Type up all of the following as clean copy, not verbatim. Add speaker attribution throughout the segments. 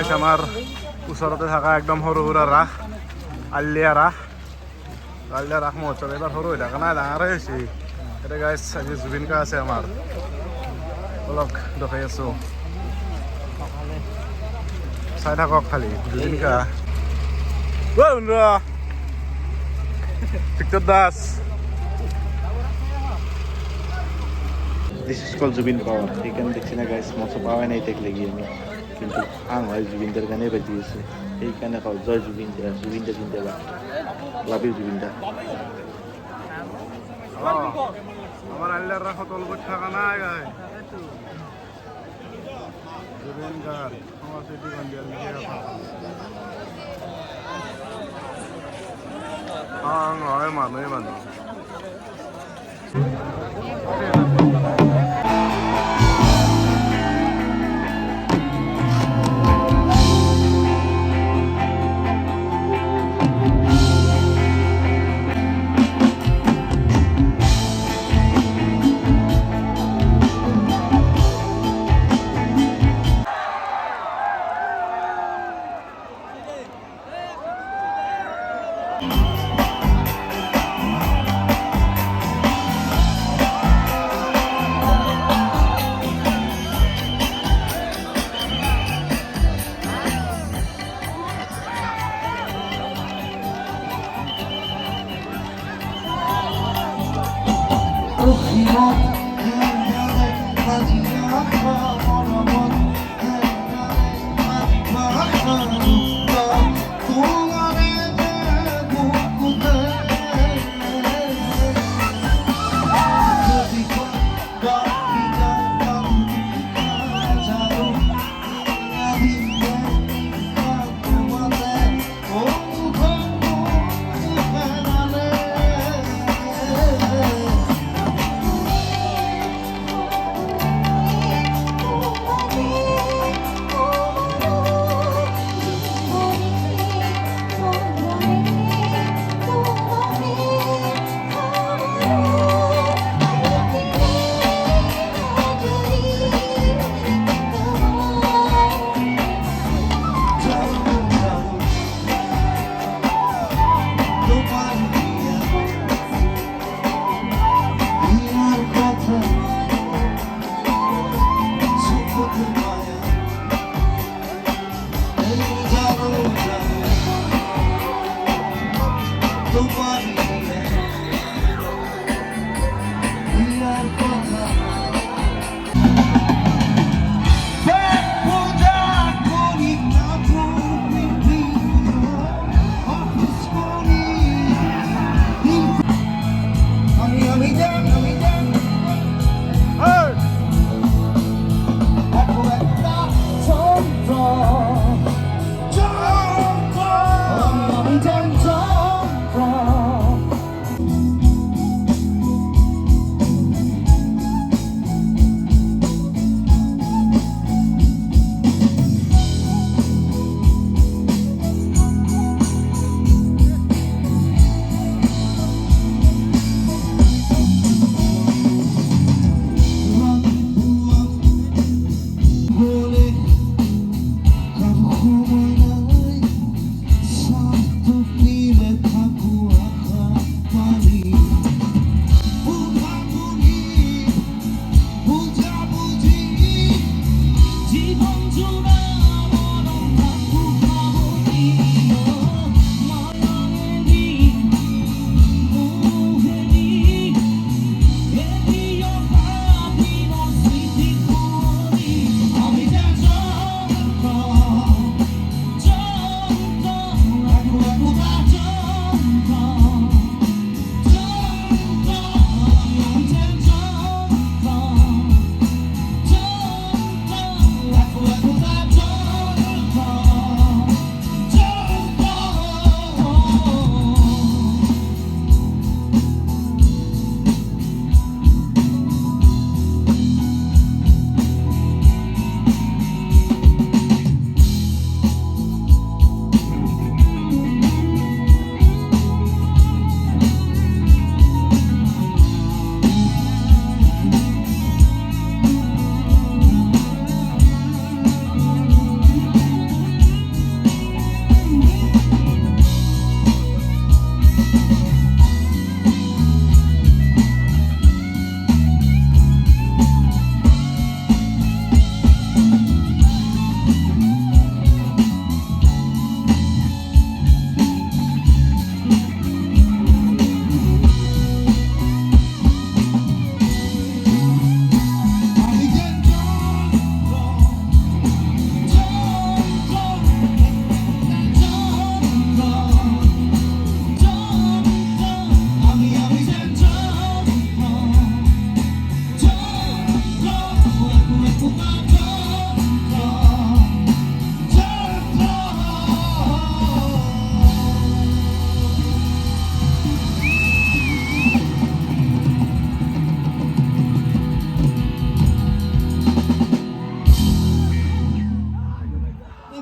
Speaker 1: গাইছ আমাৰ ওচৰতে থকা একদম সৰু সুৰা ৰাস আলিয়া ৰাস মহোৎসৱ এইবাৰ সৰু হৈ থকা নাই ডাঙৰে হৈছে এতিয়া গাইছ আজি জুবিন দা আছে আমাৰ অলপ দেখাই আছোঁ চাই থাকক খালি Zubin da Victor Das this is call Zubin power এখানে দেখছি না গাইস মতো পাওয়াই নাই দেখলে গিয়ে আমি কিন্তু আং হয় জুবিনদার গানে বাজিয়েছে এইখানে কল জয় জুবিন দা জিন্দাবাদ লাভ ইউ জুবিন দা আমার আল্লাহর রাখত অলবত থাকা নাই গাই জুবিন গার আমার সিটি গন্ডিয়াল লিখে রাখা হয় মানুহ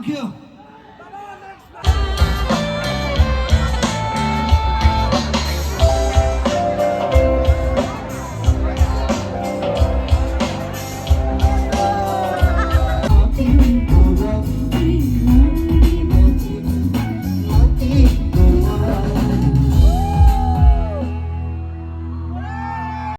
Speaker 2: Thank you.